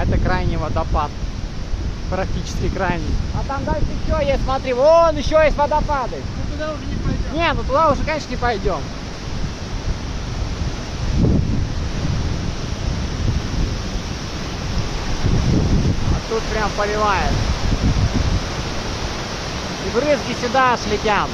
это крайний водопад. Практически крайний. А там дальше еще есть, смотри, вон еще есть водопады. Ну туда уже не пойдем. Не, ну туда уже, конечно, не пойдем. А тут прям поливает. И брызги сюда слетят.